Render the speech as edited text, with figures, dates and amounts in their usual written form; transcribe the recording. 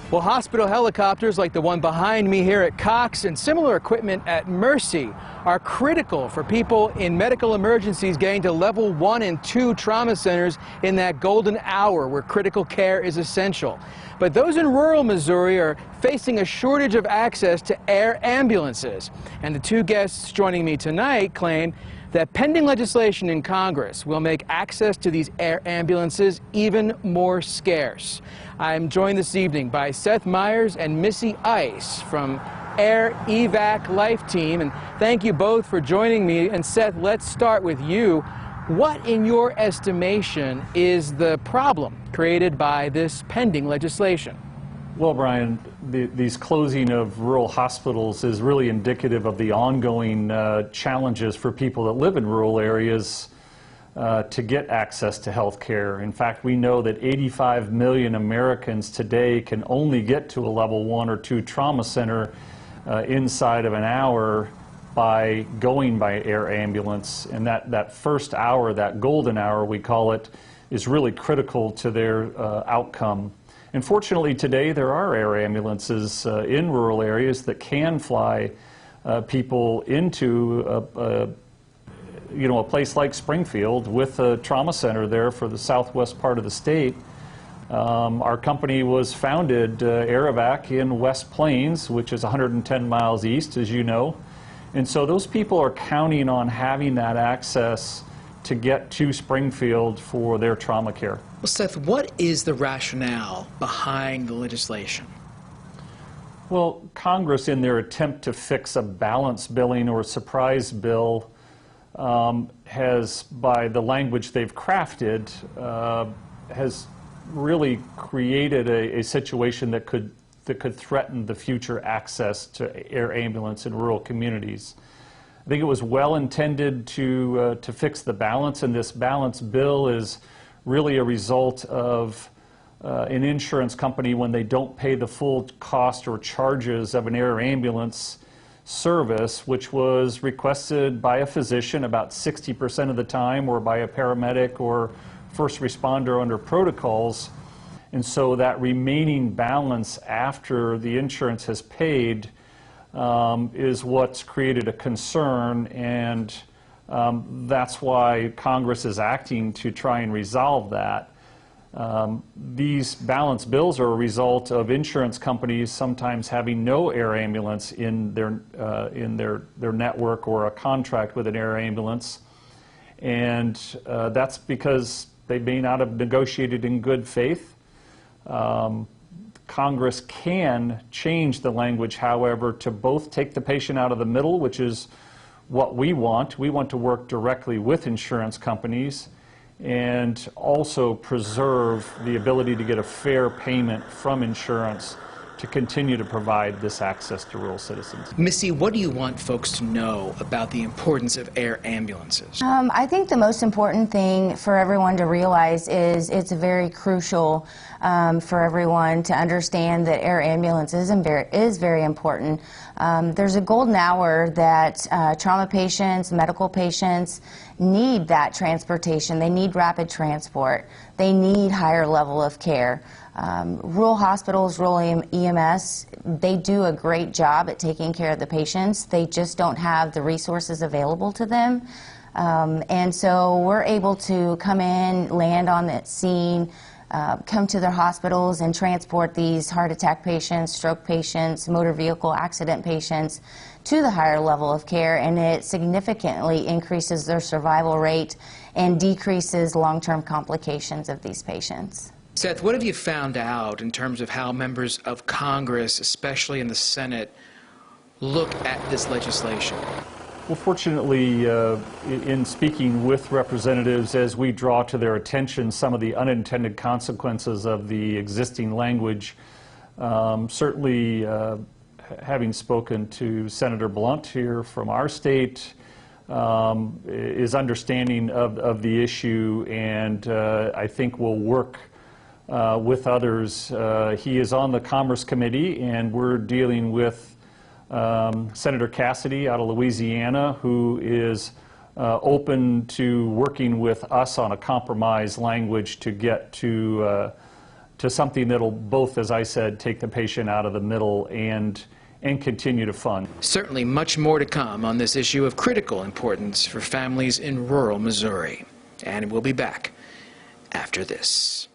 Well, hospital helicopters like the one behind me here at Cox and similar equipment at Mercy are critical for people in medical emergencies getting to level 1 and 2 trauma centers in that golden hour where critical care is essential. But those in rural Missouri are facing a shortage of access to air ambulances. And the two guests joining me tonight claim that pending legislation in Congress will make access to these air ambulances even more scarce. I'm joined this evening by Seth Myers and Missy Ice from Air Evac Life Team, and thank you both for joining me. And Seth, let's start with you. What, in your estimation, is the problem created by this pending legislation? Well, Brian, these closing of rural hospitals is really indicative of the ongoing challenges for people that live in rural areas to get access to health care. In fact, we know that 85 million Americans today can only get to a level 1 or 2 trauma center inside of an hour by going by air ambulance. And that first hour, that golden hour we call it, is really critical to their outcome. And fortunately today there are air ambulances in rural areas that can fly people into a place like Springfield with a trauma center there for the southwest part of the state. Our company was founded, Air Evac, in West Plains, which is 110 miles east, as you know. And so those people are counting on having that access to get to Springfield for their trauma care. Well, Seth, what is the rationale behind the legislation? Well, Congress, in their attempt to fix a balance billing or surprise bill, has, by the language they've crafted, has really created a situation that could threaten the future access to air ambulance in rural communities. I think it was well intended to fix the balance, and this balance bill is really a result of an insurance company, when they don't pay the full cost or charges of an air ambulance service, which was requested by a physician about 60% of the time, or by a paramedic or first responder under protocols. And so that remaining balance after the insurance has paid is what's created a concern, and that's why Congress is acting to try and resolve that. These balance bills are a result of insurance companies sometimes having no air ambulance in their network or a contract with an air ambulance, and that's because they may not have negotiated in good faith. Congress can change the language, however, to both take the patient out of the middle, which is what we want. We want to work directly with insurance companies and also preserve the ability to get a fair payment from insurance to continue to provide this access to rural citizens. Missy, what do you want folks to know about the importance of air ambulances? I think the most important thing for everyone to realize is it's very crucial for everyone to understand that air ambulances is very important. There's a golden hour that trauma patients, medical patients need that transportation. They need rapid transport. They need higher level of care. Rural hospitals, rural EMS, they do a great job at taking care of the patients. They just don't have the resources available to them. And so we're able to come in, land on that scene, come to their hospitals and transport these heart attack patients, stroke patients, motor vehicle accident patients to the higher level of care, and it significantly increases their survival rate and decreases long-term complications of these patients. Seth, what have you found out in terms of how members of Congress, especially in the Senate, look at this legislation? Well, fortunately, in speaking with representatives, as we draw to their attention some of the unintended consequences of the existing language, certainly having spoken to Senator Blunt here from our state, is understanding of the issue, and I think will work with others. He is on the Commerce Committee, and we're dealing with Senator Cassidy out of Louisiana, who is open to working with us on a compromise language to get to to something that'll both, as I said, take the patient out of the middle and continue to fund. Certainly much more to come on this issue of critical importance for families in rural Missouri. And we'll be back after this.